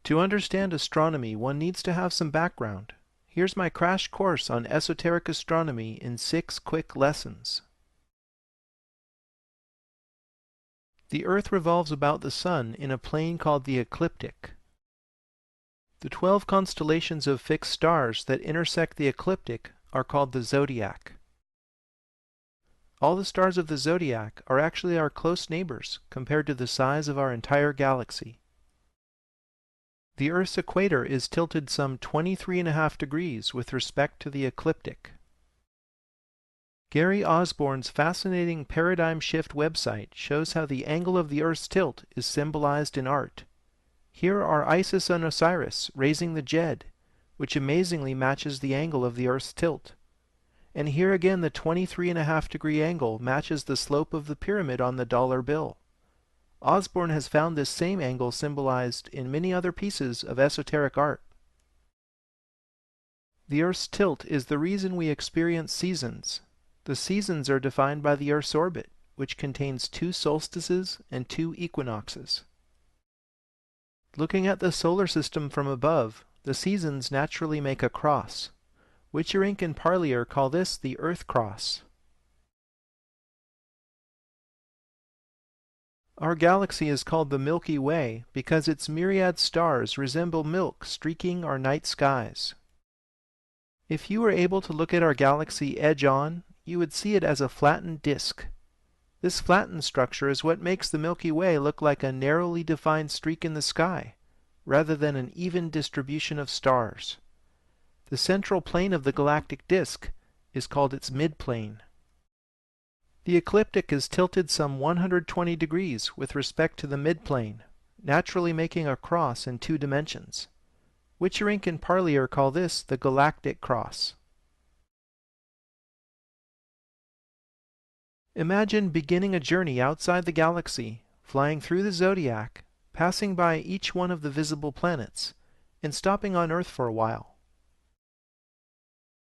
To understand astronomy, one needs to have some background. Here's my crash course on esoteric astronomy in 6 quick lessons. The Earth revolves about the Sun in a plane called the ecliptic. The 12 constellations of fixed stars that intersect the ecliptic are called the zodiac. All the stars of the zodiac are actually our close neighbors compared to the size of our entire galaxy. The Earth's equator is tilted some 23.5 degrees with respect to the ecliptic. Gary Osborne's fascinating Paradigm Shift website shows how the angle of the Earth's tilt is symbolized in art. Here are Isis and Osiris raising the Jed, which amazingly matches the angle of the Earth's tilt. And here again the 23.5 degree angle matches the slope of the pyramid on the dollar bill. Osborne has found this same angle symbolized in many other pieces of esoteric art. The Earth's tilt is the reason we experience seasons. The seasons are defined by the Earth's orbit, which contains 2 solstices and 2 equinoxes. Looking at the solar system from above, the seasons naturally make a cross. Witcherink and Parlier call this the Earth Cross. Our galaxy is called the Milky Way because its myriad stars resemble milk streaking our night skies. If you were able to look at our galaxy edge-on, you would see it as a flattened disk. This flattened structure is what makes the Milky Way look like a narrowly defined streak in the sky, rather than an even distribution of stars. The central plane of the galactic disk is called its midplane. The ecliptic is tilted some 120 degrees with respect to the midplane, naturally making a cross in 2 dimensions. Witcherink and Parlier call this the galactic cross. Imagine beginning a journey outside the galaxy, flying through the zodiac, passing by each one of the visible planets, and stopping on Earth for a while.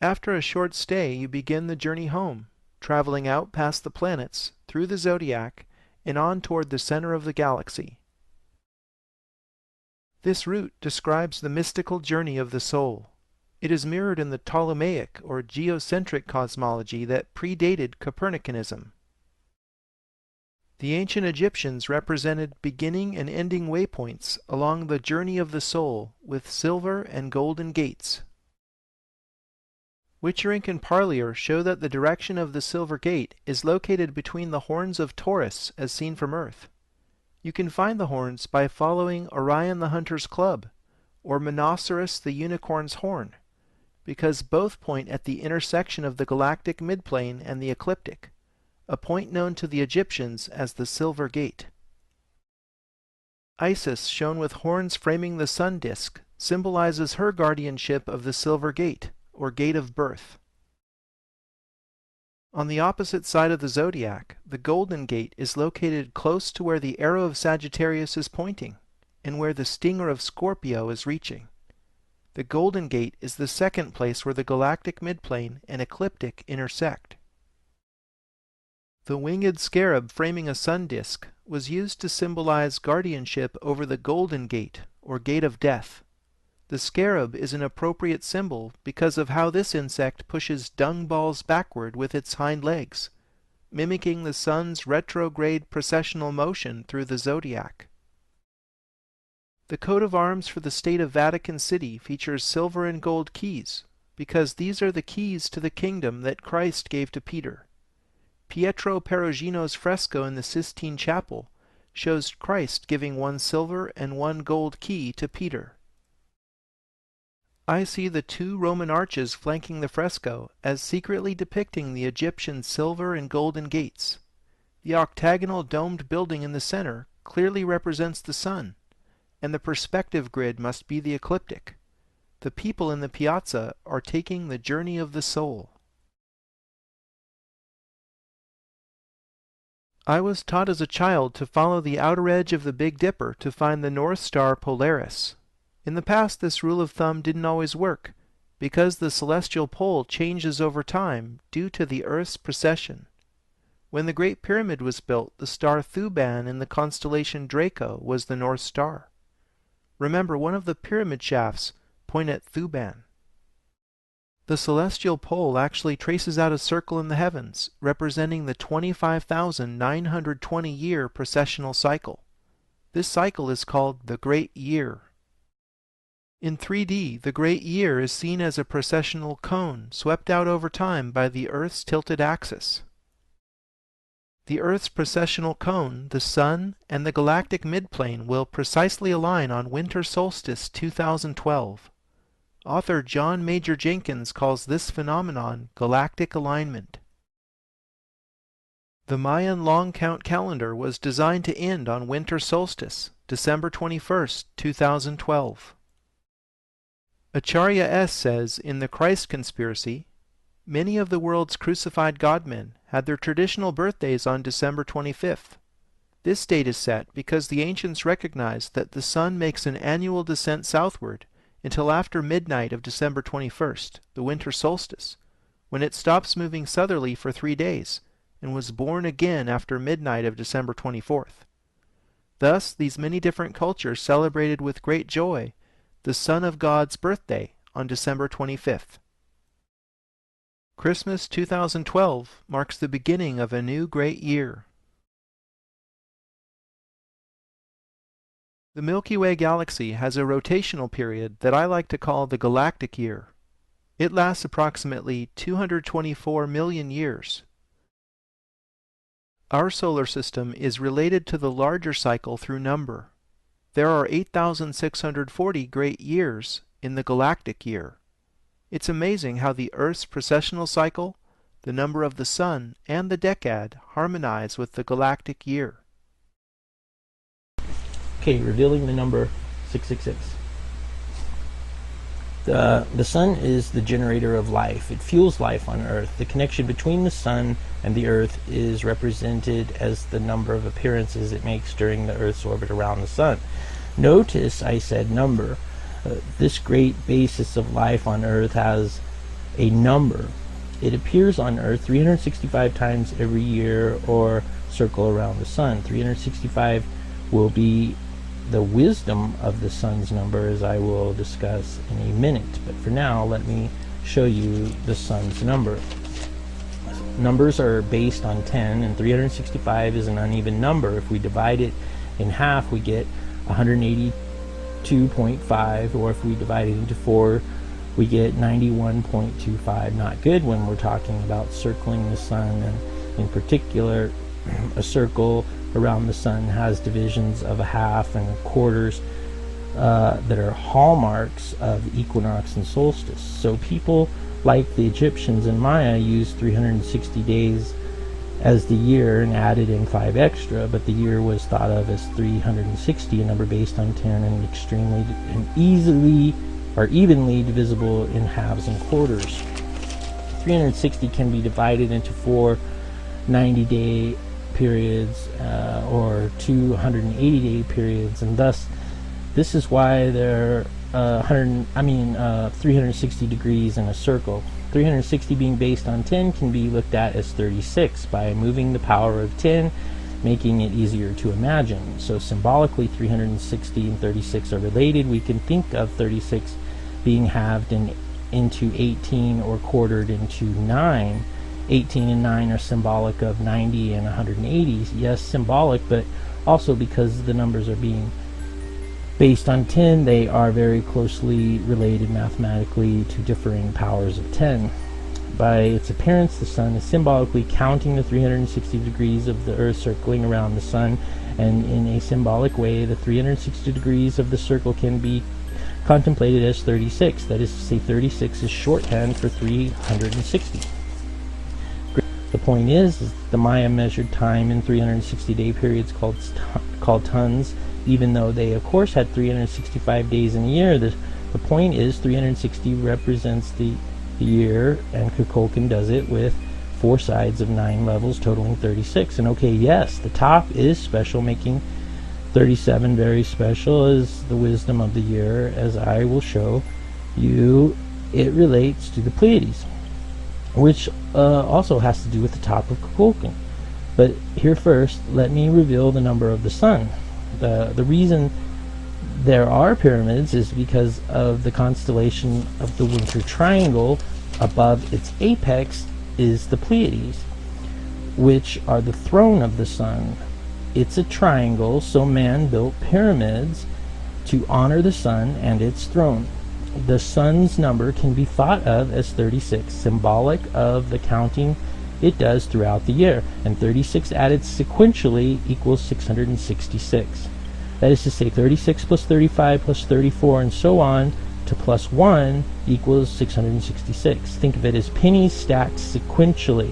After a short stay, you begin the journey home, traveling out past the planets, through the zodiac, and on toward the center of the galaxy. This route describes the mystical journey of the soul. It is mirrored in the Ptolemaic or geocentric cosmology that predated Copernicanism. The ancient Egyptians represented beginning and ending waypoints along the journey of the soul with silver and golden gates. Witcherink and Parlier show that the direction of the Silver Gate is located between the horns of Taurus as seen from Earth. You can find the horns by following Orion the Hunter's Club, or Monoceros the Unicorn's Horn, because both point at the intersection of the galactic midplane and the ecliptic, a point known to the Egyptians as the Silver Gate. Isis, shown with horns framing the sun disk, symbolizes her guardianship of the Silver Gate, or Gate of Birth. On the opposite side of the zodiac, the Golden Gate is located close to where the arrow of Sagittarius is pointing, and where the stinger of Scorpio is reaching. The Golden Gate is the second place where the galactic midplane and ecliptic intersect. The winged scarab framing a sun disk was used to symbolize guardianship over the Golden Gate, or Gate of Death. The scarab is an appropriate symbol because of how this insect pushes dung balls backward with its hind legs, mimicking the sun's retrograde precessional motion through the zodiac. The coat of arms for the state of Vatican City features silver and gold keys, because these are the keys to the kingdom that Christ gave to Peter. Pietro Perugino's fresco in the Sistine Chapel shows Christ giving 1 silver and 1 gold key to Peter. I see the 2 Roman arches flanking the fresco as secretly depicting the Egyptian silver and golden gates. The octagonal domed building in the center clearly represents the sun, and the perspective grid must be the ecliptic. The people in the piazza are taking the journey of the soul. I was taught as a child to follow the outer edge of the Big Dipper to find the North Star Polaris. In the past, this rule of thumb didn't always work, because the celestial pole changes over time due to the Earth's precession. When the Great Pyramid was built, the star Thuban in the constellation Draco was the North Star. Remember, one of the pyramid shafts point at Thuban. The celestial pole actually traces out a circle in the heavens, representing the 25,920-year precessional cycle. This cycle is called the Great Year. In 3D, the Great Year is seen as a precessional cone swept out over time by the Earth's tilted axis. The Earth's precessional cone, the Sun, and the galactic midplane will precisely align on winter solstice 2012. Author John Major Jenkins calls this phenomenon galactic alignment. The Mayan long count calendar was designed to end on winter solstice, December 21, 2012. Acharya S. says in The Christ Conspiracy, many of the world's crucified godmen had their traditional birthdays on December 25th. This date is set because the ancients recognized that the sun makes an annual descent southward until after midnight of December 21st, the winter solstice, when it stops moving southerly for 3 days and was born again after midnight of December 24th. Thus, these many different cultures celebrated with great joy the Son of God's birthday on December 25th. Christmas 2012 marks the beginning of a new great year. The Milky Way galaxy has a rotational period that I like to call the galactic year. It lasts approximately 224 million years. Our solar system is related to the larger cycle through number. There are 8,640 great years in the galactic year. It's amazing how the Earth's precessional cycle, the number of the Sun, and the decad harmonize with the galactic year. Okay, revealing the number 666. The sun is the generator of life. It fuels life on Earth. The connection between the sun and the Earth is represented as the number of appearances it makes during the Earth's orbit around the sun. Notice I said number. This great basis of life on Earth has a number. It appears on Earth 365 times every year or circle around the sun. 365 will be the wisdom of the sun's number, as I will discuss in a minute. But for now, let me show you the sun's number. Numbers are based on 10, and 365 is an uneven number. If we divide it in half, we get 182.5, or if we divide it into 4, we get 91.25. Not good when we're talking about circling the sun, and in particular, a circle around the sun has divisions of a half and quarters that are hallmarks of equinox and solstice. So people like the Egyptians and Maya used 360 days as the year and added in 5 extra, but the year was thought of as 360, a number based on 10 and extremely and easily or evenly divisible in halves and quarters. 360 can be divided into 4 90-day periods or 280-day periods, and thus this is why there are 360 degrees in a circle. 360 being based on 10 can be looked at as 36 by moving the power of 10, making it easier to imagine. So symbolically 360 and 36 are related. We can think of 36 being halved into 18 or quartered into 9. 18 and 9 are symbolic of 90 and 180. Yes, symbolic, but also because the numbers are being based on 10, they are very closely related mathematically to differing powers of 10. By its appearance, the sun is symbolically counting the 360 degrees of the Earth circling around the sun, and in a symbolic way, the 360 degrees of the circle can be contemplated as 36. That is to say, 36 is shorthand for 360. The point is the Maya measured time in 360-day periods called tons, even though they of course had 365 days in a year. The point is 360 represents the year, and Kukulkan does it with 4 sides of 9 levels totaling 36. And okay, yes, the top is special, making 37 very special as the wisdom of the year. As I will show you, it relates to the Pleiades, which also has to do with the top of Kukulkan. But here first, let me reveal the number of the sun. The reason there are pyramids is because of the constellation of the Winter Triangle. Above its apex is the Pleiades, which are the throne of the sun. It's a triangle, so man built pyramids to honor the sun and its throne. The sun's number can be thought of as 36, symbolic of the counting it does throughout the year, and 36 added sequentially equals 666. That is to say, 36 plus 35 plus 34 and so on to plus 1 equals 666. Think of it as pennies stacked sequentially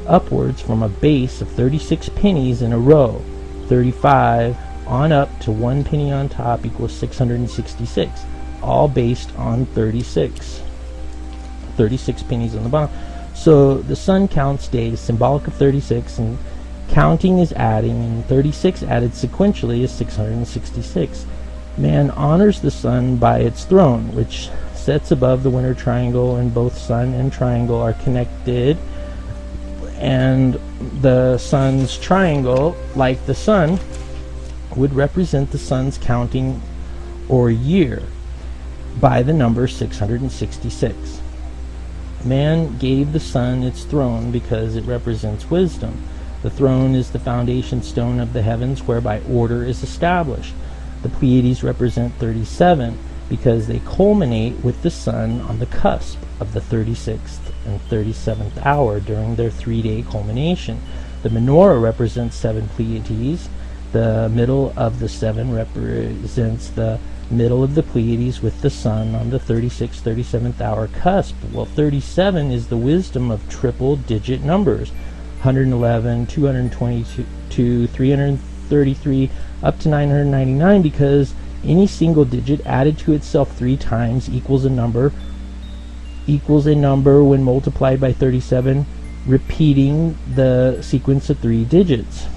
upwards from a base of 36 pennies in a row. 35 on up to 1 penny on top equals 666, all based on 36 pennies on the bottom. So the sun counts days, symbolic of 36, and counting is adding, and 36 added sequentially is 666. Man honors the sun by its throne, which sits above the winter triangle, and both sun and triangle are connected. And the sun's triangle, like the sun, would represent the sun's counting or year by the number 666. Man gave the sun its throne because it represents wisdom. The throne is the foundation stone of the heavens whereby order is established. The Pleiades represent 37 because they culminate with the sun on the cusp of the 36th and 37th hour during their 3-day culmination. The menorah represents 7 Pleiades. The middle of the 7 represents the middle of the Pleiades with the sun on the 36th, 37th hour cusp. Well, 37 is the wisdom of triple-digit numbers. 111, 222, 333, up to 999, because any single digit added to itself 3 times equals a number when multiplied by 37, repeating the sequence of 3 digits.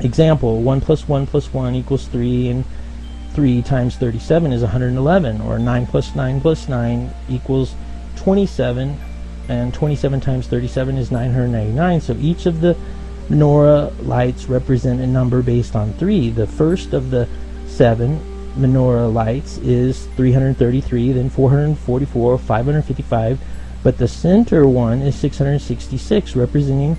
Example, 1 plus 1 plus 1 equals 3, and 3 times 37 is 111, or 9 plus 9 plus 9 equals 27, and 27 times 37 is 999. So each of the menorah lights represent a number based on 3. The first of the 7 menorah lights is 333, then 444, 555, but the center one is 666, representing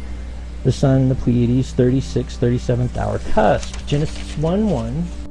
the sun, the Pleiades, 36, 37th hour cusp. Genesis 1:1